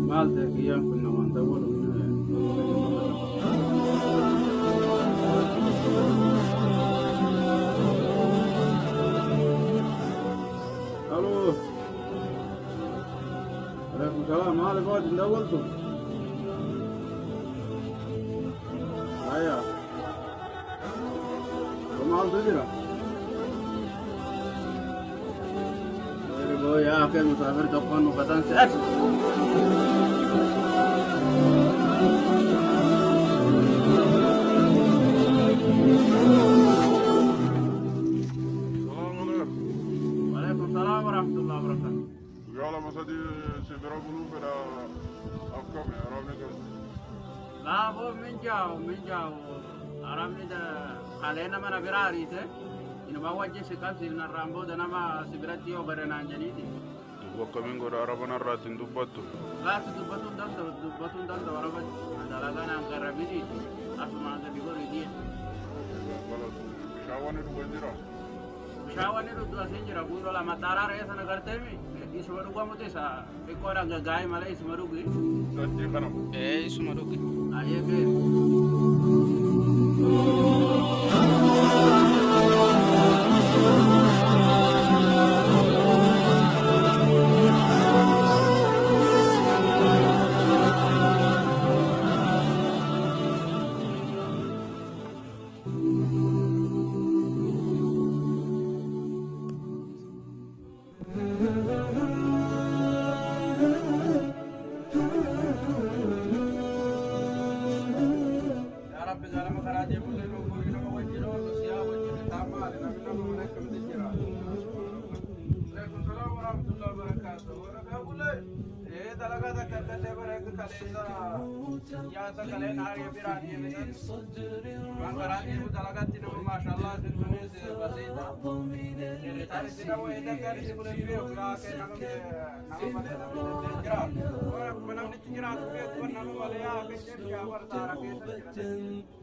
مالتك أيام كنا ندور ألو عليكم السلام مالك وقت دولتم هيا وما تدري يا أخي مسافر تقون وفتن سأت وعليكم السلام ورحمة الله وبركاته. يلا مسدي سيبرا بلو بلا أفكار يا رامي كم. لا هو من جاو أرامي ده علينا من أبراريته إنه ما وجه سكاب سيرنا رامبو ده نما سبرتي أو برنا جنيدي. وكمين قد أربنا راتين دبتو. لا تدبتون دان وربا هذا لا أنا أقربني أسمع هذا بيقول يدي. شاواني دوبنديرا. شاواني دو أسنجرا بقول لا ماتارا رئيس أنا كرتمي. Ismaru kamu tuh sa, ekor agak gay malah Ismaru gini. Sanji kanam. Ismaru gini. Ayah ke.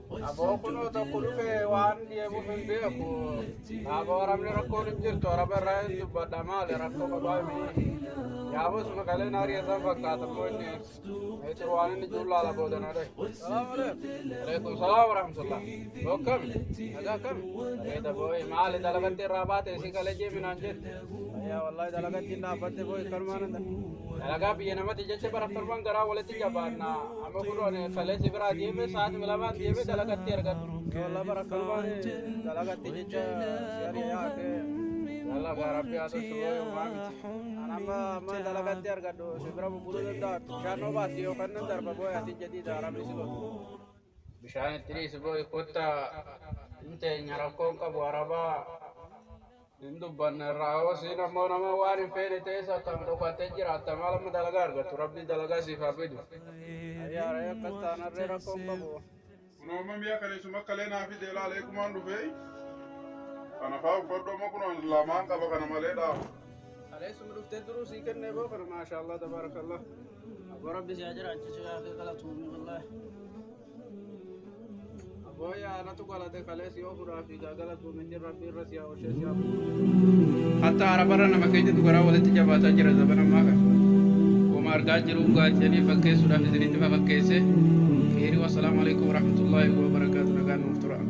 Abo kuno to kulu ke wan dia bu mimpi aku. Abo orang ni rakko ni jirto orang berai tu badama le rakko bagai mi. Ya abo semua kalian nari asam fakta tapi ni. Itu wan ni jual lah bodoh nade. Waalaikumsalam warahmatullah. Okam, ada kam. Ada boy mal dalam kantor rabat isi kali je minanjit. Ya wallahi dalam kantor rabat boy kermanan dah. Alaga piye nama tiga cepat terbang gara boleh tiga barna. Amo kuno ni kali sebera dia be saat melawan dia be dalam kantor kan. Wallahi barak kerman dalam kantor tiga siari ya ke. Dalam garapi atau semua mami. Anama man dalam kantor kan do sebera bulu dah. Jano basi okan nanti boy hati jadi dalam di situ. Bisanya tiri boy kota inte nyarakon ka buaraba. Indu banarawa sina mo nama wari fere tesa kam do kwate jira tamala madalagar ga turabdi dalaga sifa bedu ya raya kata na rera komba bo No mambia kale suma kale na fi de la alaikum andu fei. Ana fa foddo mo kuno la man ka baka na maleda. ale sumru tedru sikan ne bo ma sha Allah tabarakallah abu rabbi sajara anchi ya kala tumi wallahi Boya anak tu kalau teh kalian siapa purafi gagal tu menjadi rapi rasia or siapa. Hatta Arabara nama kerja tu kerana wallet jabat aja rasa benar maka. Komar gajer unggah jadi pakai sudah bisa ditebak pakai se. Kiri wassalamualaikum warahmatullahi wabarakatuh. Nagan muftura.